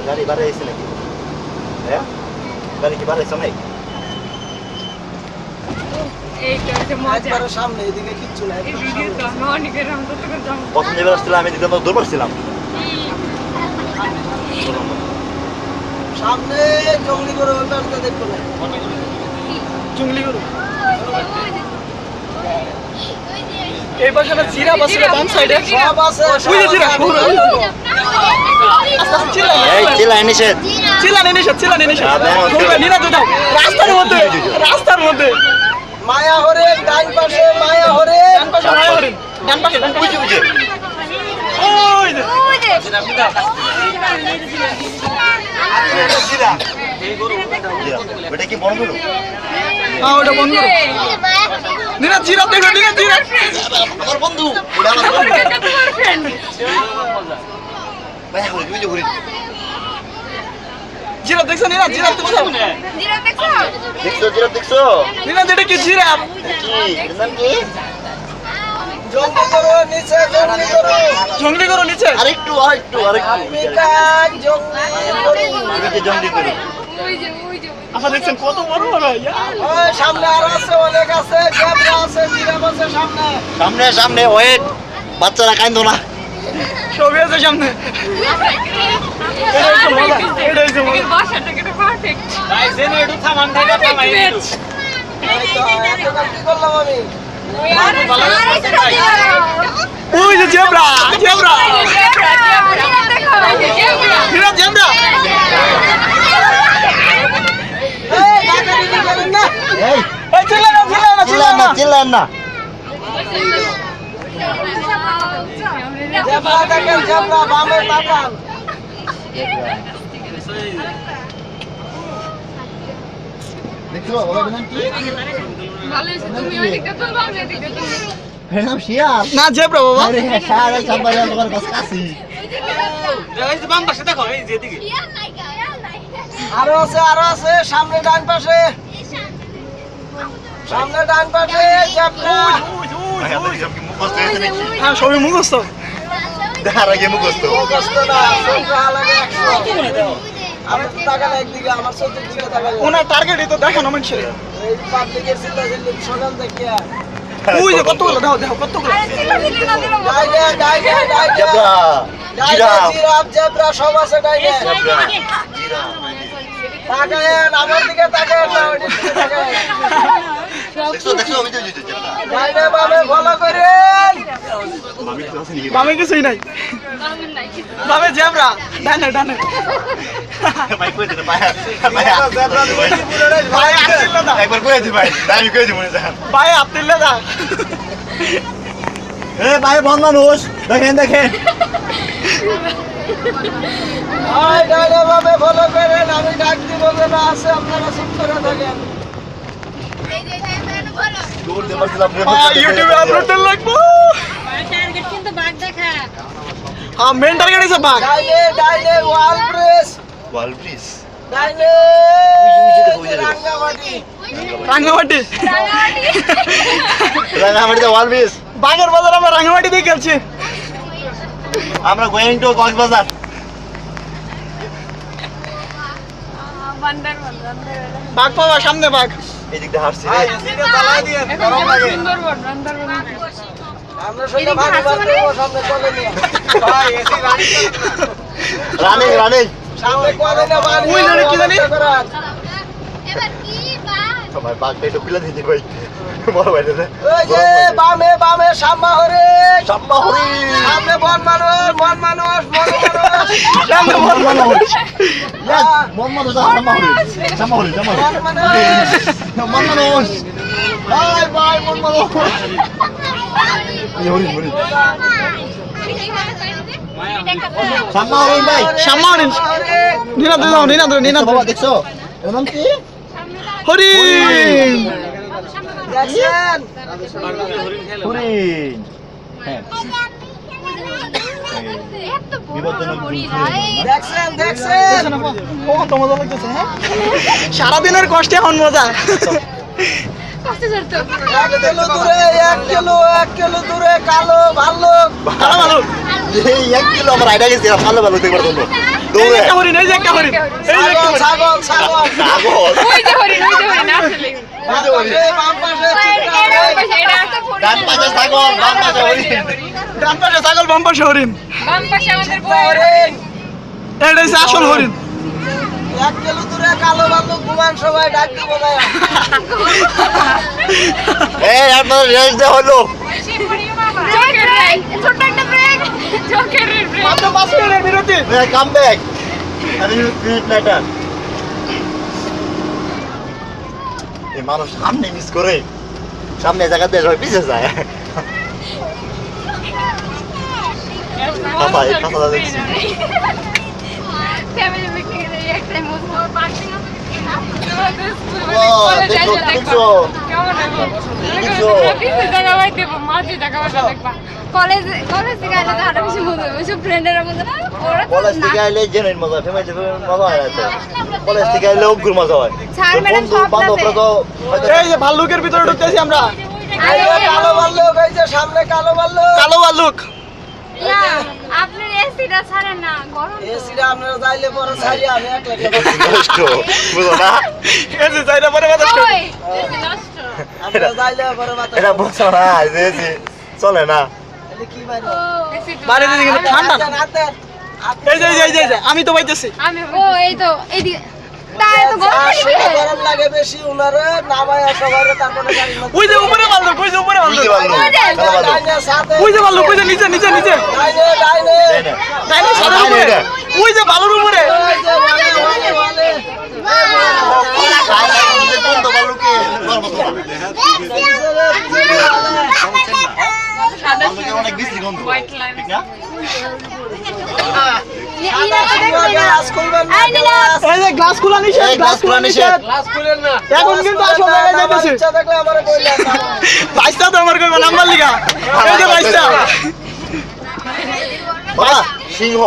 গাড়ি বাড়াইছে নাকি? হ্যাঁ গাড়ি কি বাড়াইছে নাই? সামনে এদিকে কিচ্ছু নাই। প্রথম যে বেরোচ্ছিলাম আমি দিকে দৌড় মারছিলাম। সামনে জঙ্গলি করে ওই পাশটা দেখবো না। জঙ্গলি করে এই পাশে না জিরাফ আছে ডান সাইডে সব আছে। ওই যে জিরাফ এই চিল্লা নিষেধ। চিল্লানি নিষেধ নিনা তো দাও রাস্তার মধ্যে মায়া হরে ডান পাশে মায়া হরে ডান পাশে বুঝে বুঝে ওই যে এটা কি বড় গরু? হ্যাঁ ওটা বন্ধ করো নিনা জিরাফ দেখো নিনা জিরাফ আমার বন্ধু ওটা আমার বন্ধু তোমার ফ্রেন্ড ভাই হরে বুঝে ঘুরে জিরাফ দেখছো নিনা জিরাফ দেখছো জিরাফ দেখছো? জিরাফ দেখছো? নিনা এটা কি জিরাফ কি এর নাম কি? জঙ্গলি করো নিচে আরেকটু জঙ্গলি করো। আচ্ছা দেখছেন কত বড় বড় সামনে আরো আছে অনেক আছে জেব্রা আছে জিরাফ আছে সামনে সামনে ওয়েট বাচ্চারা কাঁদো না। সবই আছে সামনে এটা হচ্ছে মজা বাসাটা কেটে পারফেক্ট। গাইস এনে একটু থামান থেকে পামাই একটু কি করলাম আমি ওই যে জেব্রা জেব্রা জেব্রা জেব্রা এই এই চিল্লান না জেব্রা দেখেন জেব্রা বামে তাকান দেখছো ওর নাম কি? ভালো হয়েছে তুমি ওদিকটা তুলবা আমি এদিকটা তুলবো। এর নাম শিয়াল। না জেব্রা বাবা আরে হ্যাঁ শিয়াল সামনে তোমার কাছে কাছি। এই যে বাম পাশে দেখো এই যে এদিকে ইয়ার নাই আরো আছে সামনে ডান পাশে সামনে ডান পাশে জেব্রা ভাই আপনি সব কি মুখস্থ হয়েছে নাকি? হ্যাঁ সবই মুখস্থ দেখার আগে মুখস্থ। মুখস্থ না চোখটা লাগে 100 আমি তো তাকালে একদিকে আমার চোখের দিকে তাকালে ওনার টার্গেটই তো দেখানো মানুষের এই পাবলিকের চিন্তা চিন্তা সকাল থেকে ওই যে কতগুলো দাও কতগুলো আরে চিল্লা চিল্লি না দিলাম ডাইনে জেব্রা জিরাফ জিরাফ জেব্রা সব আছে ডাইনে জিরাফ তাকায়েন আমার দিকে তাকায়েন না ওই দিকে তাকায়েন দেখছো ওই যে ডাইনে বামে ফলো করেন মামি তো আছে নাকি? বামে কিছুই নাই আমার নাই বামে জেব্রা ডানে ভাই কই দিতে ভাই ভাই আতিল্লা দা একবার কই দিতে ভাই আমি কই দিব মনে যা ভাই আতিল্লা দা এ ভাই বন্ধ মানুষ দেখেন ভাই ডাইনে বামে ফলো করেন আমি ডাক দিব না আছে আপনারা চুপ করে থাকেন এই যে এখানে বলো দূর দে মারছিলাম ইউটিউবে আপলোড লাগবো টার্গেট কিন্তু বাঘ দেখা হ্যাঁ মেন টার্গেট আছে বাঘ ডাইনে ওয়াল প্রেস ওয়ালব্রিজ ডাইনে রাঙ্গামাটি রাঙামাটিতে ওয়ালব্রিজ বাগের বাজার আমরা রাঙ্গামাটি দিয়ে খেলছি আমরা গোয়িং টু কক্সবাজার বান্দার বাঘ পাওয়া সামনে বাঘ এই দিক দিয়ে হাঁটছি গরম লাগে সুন্দরবন বান্দারবন আমরা সবাই ভাগ সামনে চলে নিয়ে রানিং সামনে কোয়ালে না বাড়ি ওই জানে কি জানি এবার কি বাঘ সবাই বাঘটা একটু পিলা দিতে কই বড় ভাই রে ওই যে বামে সাম্মা হরে সাম্মা হরি সামনে মন মানুষ সামনে মন মানুষ সাম্মা হরি মন মানুষ ভাই মন মানুষ এই হরি সাম্মা হরি ভাই সাম্মা হরে নিনা বাবা দেখছো এর নাম কি হরি দেখছেন হরিণ হ্যাঁ এত বড় হরিণ দেখছেন কত মজা লাগতেছে হ্যাঁ সারাদিনের কষ্টে এখন মজা কষ্ট করতে 1 কিলো দূরে কালো ভাল্লুক এই 1 কিলো আমার আইডা গেছে ভালো দেখবার জন্য এই যে একটা হরিণ, এই যে একটা হরিণ, এই যে একটা ছাগল ছাগল ছাগল ওই যে হরিণ আসলে বাম পাশে ডান পাশে ছাগল বাম পাশে হরিণ ডান পাশে ছাগল, বাম পাশে হরিণ। বাম পাশে আমাদের বউ হরিণ, এটা হচ্ছে আসল হরিণ। 1 কিলো দূরে কালো ভাল্লুক ঘুমান সবাই ডাক দিব না। এই আপনার রেস দে হলো চোখের ব্রেক ছোট একটা ব্রেক চোখের ব্রেক মাত্র 5 মিনিটের বিরতি। কাম ব্যাক আমি মিনিট লেটার এই মানুষ সামনে মিস করে সামনে জায়গা দিয়ে সবাই পিছিয়ে যায় বাবা এই কথাটা দেখছি ফ্যামিলি মিটিং এর একটা মুভি পার্কিং আছে দেখো দেখো কলেজ থেকে আইলে তো আরো বেশি মজা হবে সব ফ্রেন্ডের মধ্যে না ওরা তো কলেজ থেকে আইলে জেনুইন মজা ফ্যামিলি মজা হয় না তো কলেজ থেকে আইলে অগ্গুর মজা হয় স্যার ম্যাডাম বন্ধু সব বান্ধবরা তো এই যে ভাল্লুকের ভিতরে ঢুকতেছি আমরা। এই যে কালো ভাল্লুক, এই যে সামনে কালো ভাল্লুক, কালো ভাল্লুক। না আপনার এসিটা ছাড়েন না গরম এসিরা আপনারা যাইলে পরে ছাড়ি আমি একলা কষ্ট বুঝো না এই যে যাইলে পরে বাতাস খাই। ওই এসি নষ্ট আপনারা যাইলে পরে বাতাস এটা বুঝছো না যে যে চলে না খাই। কি বাইরে এসি তো বাইরে দিকে কিন্তু ঠান্ডা। এই যে এই যে এই যে আমি তো পাইতেছি। আমি ও এই তো এইদিকে তাই তো গরম আসলে গরম লাগে বেশি উনারে নামায় সবারে তারপরে গাড়ি মধ্যে। ওই যে উপরে ভাল্লুক, ওই যে উপরে ভাল্লুক, বুঝতে পারলো ডাইনে সাথে ওই যে ভাল্লুক, ওই যে নিচে নিচে নিচে ডাইনে ডাইনে ডাইনে সাথে উপরে ওই যে ভালুর উপরে ওই যে ওয়ালে কোন তো বালুকে অনেক বেশি গন্ধ হোয়াইট লাইন ঠিক না গ্লাস খুলবেন না। এই যে গ্লাস খোলা নিষেধ, গ্লাস খোলা নিষেধ। গ্লাস খুলেন না এখন কিন্তু আসল জায়গায় যাইতেছি। ইচ্ছা থাকলে আমারে কইলেন না। বাইসটা তো আমার কইবেন নাম্বার লিখা। এই যে বাইসটা। বাবা সিংহ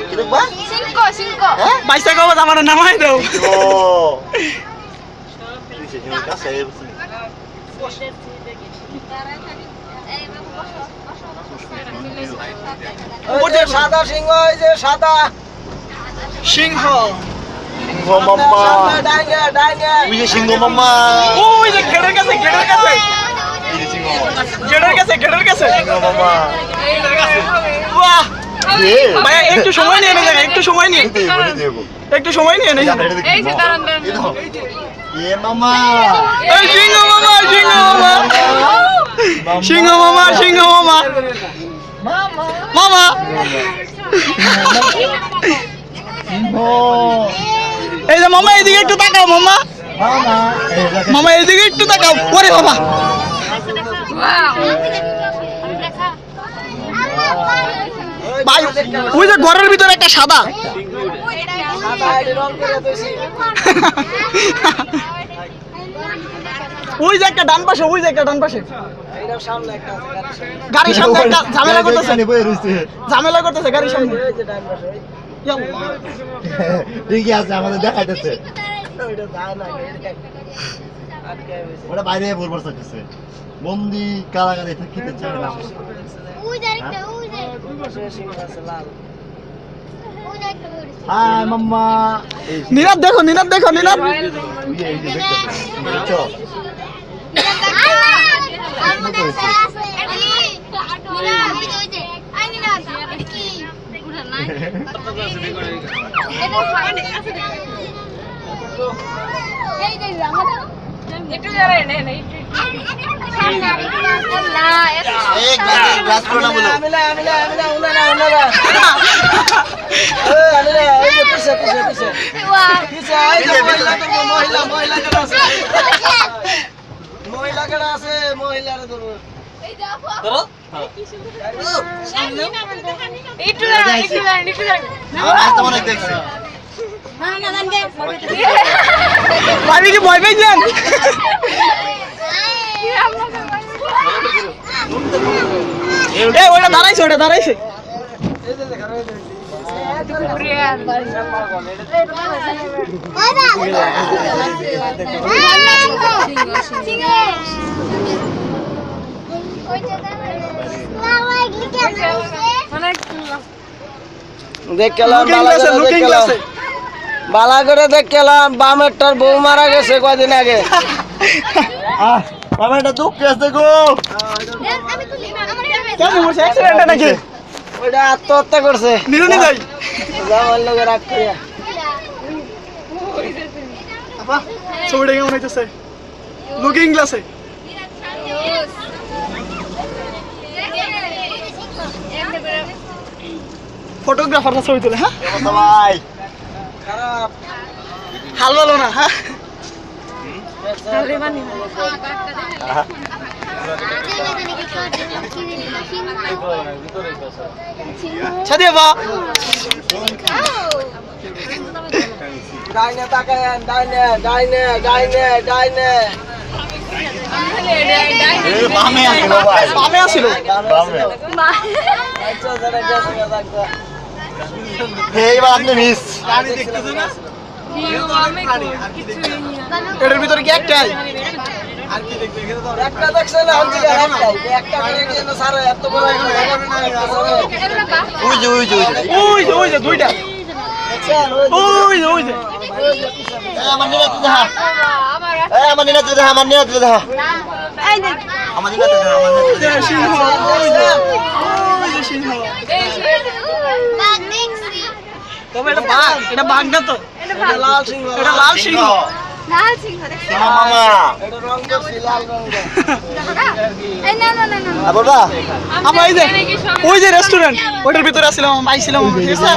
কি দেখবা সিংকো হ্যাঁ বাইসটা কইবো আমার নামাই দাও। ও দিছে যে কাছে এবছি ওই যে সাদা সিংহ, এই যে সাদা সিংহ। সিংহ মাম্মা ডাইনে ডাইনে। ওই যে সিংহ মাম্মা ওই যে গেটের কাছে, গেটের কাছে। এই যে সিংহ মাম্মা গেটের কাছে, গেটের কাছে। সিংহ মাম্মা বাহ! এ ভাই একটু সময় নিয়ে নেন, একটু সময় নিয়ে। একটু সময় নিয়ে নেন। এই যে দাঁড়ান দাঁড়ান এ মামা এই সিংহ মামা, সিংহ মামা। সিংহ মামা, সিংহ মামা। মামা। সিংহ এই যে মামা এদিকে একটু তাকাও মামা। মামা মামা এদিকে একটু তাকাও। ওরে বাবা। ভাই ওই যে ঘরের ভিতরে একটা সাদা। ওই যে একটা ডান পাশে, ওই যে একটা ডান পাশে। গাড়ির সামনে একটা ঝামেলা করতেছে, ঝামেলা করতেছে গাড়ির সামনে। ঠিকই আছে আমাদের দেখাইতেছে ওটা বাইরে বলবার চাইতেছে বন্দি কারাগারে খেতে চায় না হাই মাম্মা নীনাদ দেখো, নীনাদ দেখো, নীনাদ। বুঝছো একটু দাঁড়ায় নেন এই গ্লাস করো না বলো মহিলা কেন আছে, মহিলারা ধরো। একটু দাঁড়ান একটু দাঁড়ান একটু দাঁড়ান আজ তো অনেক দেখছি ভাবি কি ভয় পাইছেন? এই ওটা দাঁড়াইছে, ওটা দাঁড়াইছে। দেখ কেলাম বালা করে দেখ কেলাম বামেরটার বউ মারা গেছে কয়দিন আগে আমার একটা দুঃখ আছে গো। কেন বলছে অ্যাক্সিডেন্ট নাকি ওইটা আত্মহত্যা করছে নিরুনি ভাই জামাল লোকে রাগ করিয়া আপা ছবিটা কেমন হইতেছে লুকিং গ্লাসে ফটোগ্রাফার ছবি তোলে হ্যাঁ ভাই খারাপ হাল ভালো না হ্যাঁ ছাদিয়া বা ডাইনে তাকায় ডাইনে ডাইনে ডাইনে ডাইনে বামে আসলো ভাই, বামে আসিল বামে। এইবার আপনি মিস। এটার ভিতরে কি একটাই একটা দেখছে না একটা করে নিয়ে না স্যার এত বড় ওই যে ওই যে ওই যে। ওই যে দুইটা ওই যে আমার নিরাতে দেখা, আমার নিরাতে দেখা, আমার নিরাতে দেখা, আমার নিরাতে দেখা, আমার নিরাতে দেখা। সিংহ ওই যে সিংহ তবে এটা বাঘ না তো এটা লাল সিংহ এটা লাল সিংহ লাল সিংহ দেখছো? সিংহ মামা। এটা রং করছি লাল রং এই না না না না না। বলবা? আমরা ওই যে রেস্টুরেন্ট ওটার ভিতরে আসছিলাম আইছিলাম ঠিক আছে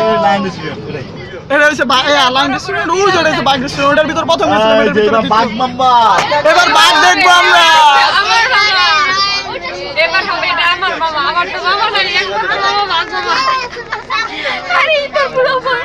এটা হচ্ছে আলাম রেস্টুরেন্ট ওই যে হচ্ছে বাঘ রেস্টুরেন্ট ওটার ভিতর প্রথম গেছিলাম এটার ভিতরে বাঘ মাম্মা। এবার বাঘ দেখবো আমরা আমার মামা এবার হবে এটা আমার মামা আমার তো মামা নাই একমাত্র মামা বাঘ মামা আরে এটা পুরো মামা